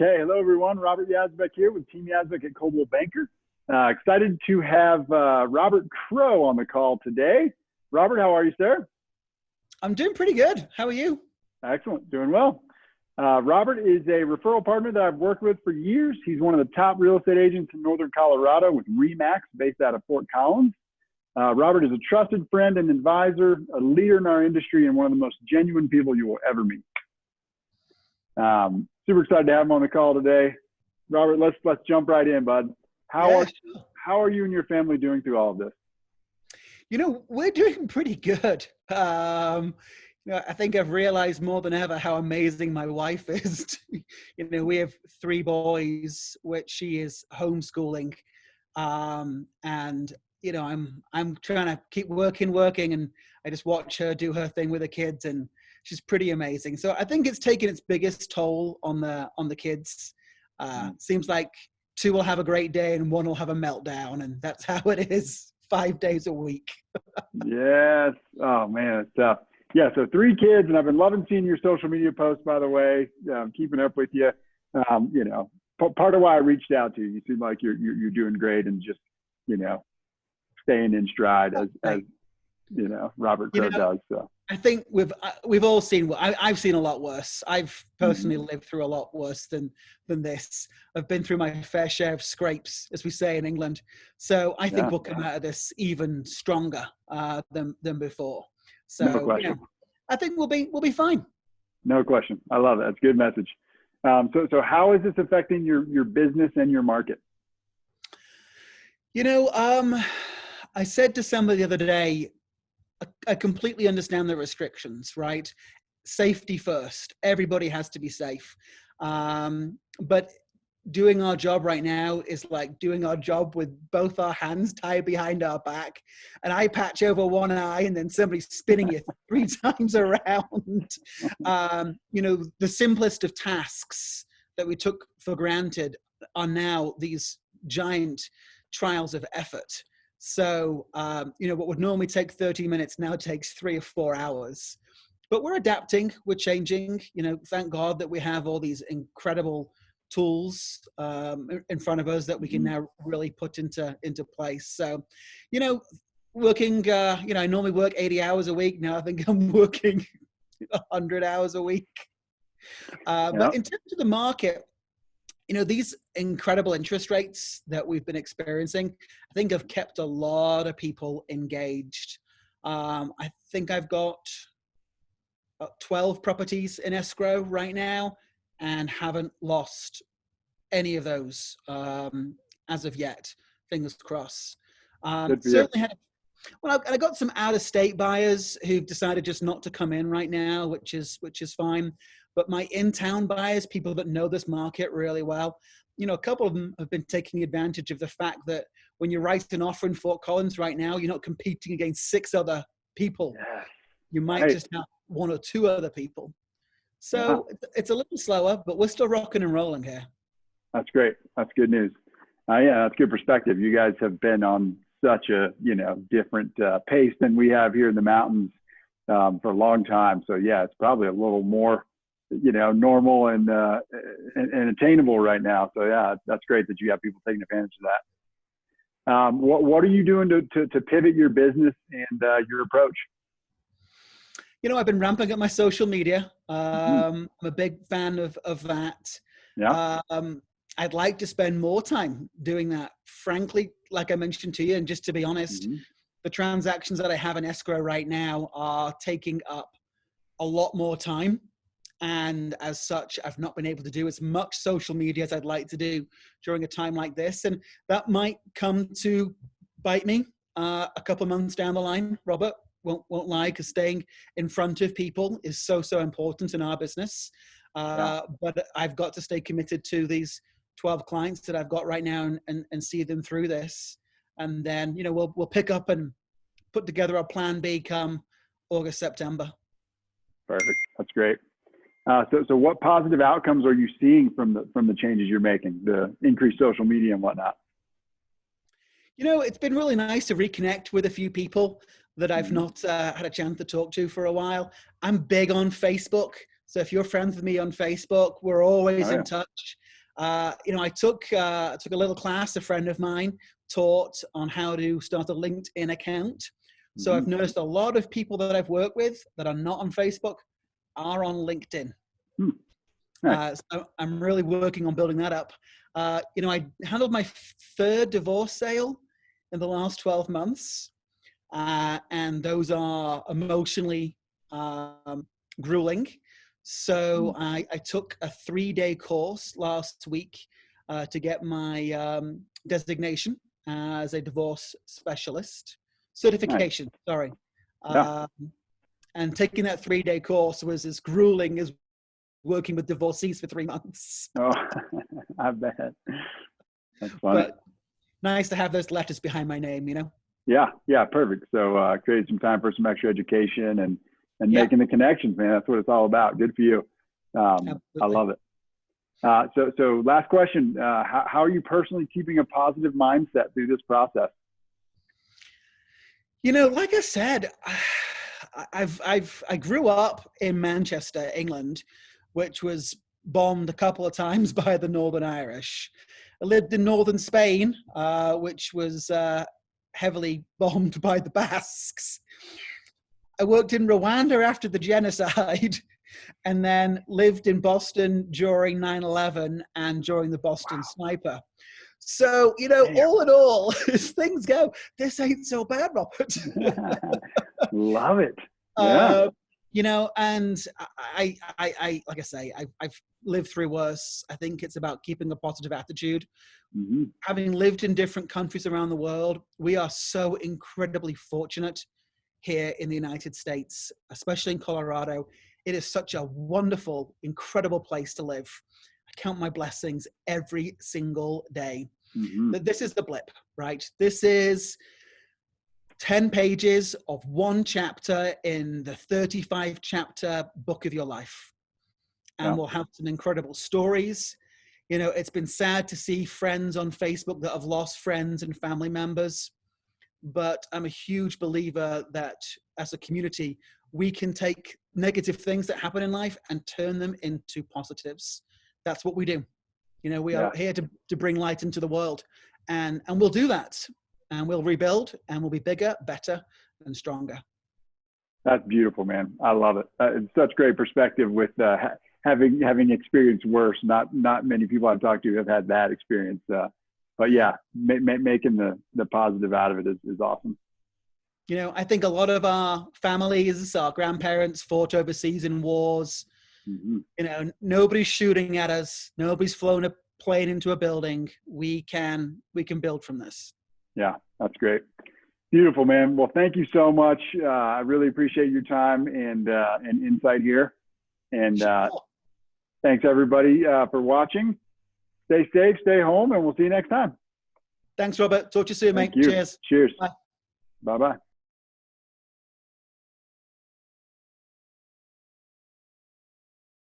Okay, hello everyone. Robert Yazbek here with Team Yazbek at Coldwell Banker. Excited to have Robert Crow on the call today. Robert, how are you, sir? I'm doing pretty good. How are you? Excellent, doing well. Robert is a referral partner that I've worked with for years. He's one of the top real estate agents in Northern Colorado with RE/MAX based out of Fort Collins. Robert is a trusted friend and advisor, a leader in our industry, and one of the most genuine people you will ever meet. Super excited to have him on the call today. Robert, let's jump right in, bud. How are you and your family doing through all of this? You know, we're doing pretty good. I think I've realized more than ever how amazing my wife is. We have 3 boys, which she is homeschooling. I'm trying to keep working, and I just watch her do her thing with the kids, and she's pretty amazing. So I think it's taken its biggest toll on the kids. Seems like 2 will have a great day and 1 will have a meltdown, and that's how it is 5 days a week. Yes. Oh man, it's tough. Yeah. So 3 kids, and I've been loving seeing your social media posts, by the way, keeping up with you. Part of why I reached out to you. You seem like you're doing great and just, staying in stride as Robert Crow does. So I think we've all seen. I've seen a lot worse. I've personally lived through a lot worse than this. I've been through my fair share of scrapes, as we say in England. So I think we'll come out of this even stronger than before. So no question. I think we'll be fine. No question. I love it. That's a good message. So how is this affecting your business and your market? I said to somebody the other day, I completely understand the restrictions, right? Safety first. Everybody has to be safe. But doing our job right now is like doing our job with both our hands tied behind our back, an eye patch over one eye, and then somebody spinning you 3 times around. The simplest of tasks that we took for granted are now these giant trials of effort. So, what would normally take 30 minutes now takes 3 or 4 hours. But we're adapting, we're changing. Thank God that we have all these incredible tools in front of us that we can now really put into place. So, working, I normally work 80 hours a week. Now I think I'm working 100 hours a week. But in terms of the market, these incredible interest rates that we've been experiencing, I think have kept a lot of people engaged. I think I've got 12 properties in escrow right now and haven't lost any of those as of yet. Fingers crossed. Certainly I got some out-of-state buyers who've decided just not to come in right now, which is fine. But my in-town buyers, people that know this market really well, a couple of them have been taking advantage of the fact that when you write an offer in Fort Collins right now, you're not competing against 6 other people. Yeah. You might just have 1 or 2 other people. So it's a little slower, but we're still rocking and rolling here. That's great. That's good news. That's good perspective. You guys have been on such a, different pace than we have here in the mountains for a long time. So yeah, it's probably a little more, normal and attainable right now. So yeah, that's great that you have people taking advantage of that. What are you doing to pivot your business and your approach? I've been ramping up my social media. I'm a big fan of that. Yeah. I'd like to spend more time doing that. Frankly, like I mentioned to you, and just to be honest, the transactions that I have in escrow right now are taking up a lot more time. And as such, I've not been able to do as much social media as I'd like to do during a time like this. And that might come to bite me a couple of months down the line, Robert. Won't lie, because staying in front of people is so important in our business. But I've got to stay committed to these 12 clients that I've got right now and see them through this. And then, we'll pick up and put together a plan B come August, September. Perfect. That's great. So what positive outcomes are you seeing from the changes you're making, the increased social media and whatnot? It's been really nice to reconnect with a few people that I've not had a chance to talk to for a while. I'm big on Facebook. So if you're friends with me on Facebook, we're always in touch. I took a little class. A friend of mine taught on how to start a LinkedIn account. So I've noticed a lot of people that I've worked with that are not on Facebook are on LinkedIn. Nice. So I'm really working on building that up. I handled my third divorce sale in the last 12 months. And those are emotionally grueling. So I took a 3-day course last week to get my designation as a divorce specialist. Certification, Nice. sorry. Yeah. And taking that 3-day course was as grueling as working with divorcees for 3 months. Oh, I bet. That's funny. But nice to have those letters behind my name, Yeah, perfect. So create some time for some extra education and making the connections, man. That's what it's all about. Good for you. I love it. So last question, how are you personally keeping a positive mindset through this process? Like I said, I grew up in Manchester, England, which was bombed a couple of times by the Northern Irish. I lived in northern Spain, which was heavily bombed by the Basques. I worked in Rwanda after the genocide, and then lived in Boston during 9/11 and during the Boston Sniper. So, all in all, as things go, this ain't so bad, Robert. Love it. Yeah. And I like I say, I've lived through worse. I think it's about keeping a positive attitude. Having lived in different countries around the world, we are so incredibly fortunate here in the United States, especially in Colorado. It is such a wonderful, incredible place to live. I count my blessings every single day. But this is the blip, right? This is 10 pages of one chapter in the 35 chapter book of your life. And we'll have some incredible stories. It's been sad to see friends on Facebook that have lost friends and family members. But I'm a huge believer that as a community, we can take negative things that happen in life and turn them into positives. That's what we do. We are here to bring light into the world, and we'll do that, and we'll rebuild, and we'll be bigger, better, and stronger. That's beautiful, man. I love it. It's such great perspective with having experienced worse. Not many people I've talked to have had that experience. But yeah, making the positive out of it is awesome. I think a lot of our families, our grandparents fought overseas in wars. Nobody's shooting at us. Nobody's flown a plane into a building. We can build from this. Yeah, that's great. Beautiful, man. Well, thank you so much. I really appreciate your time and insight here. And thanks everybody for watching. Stay safe, stay home, and we'll see you next time. Thanks, Robert. Talk to you soon, mate. Cheers. Cheers. Bye-bye.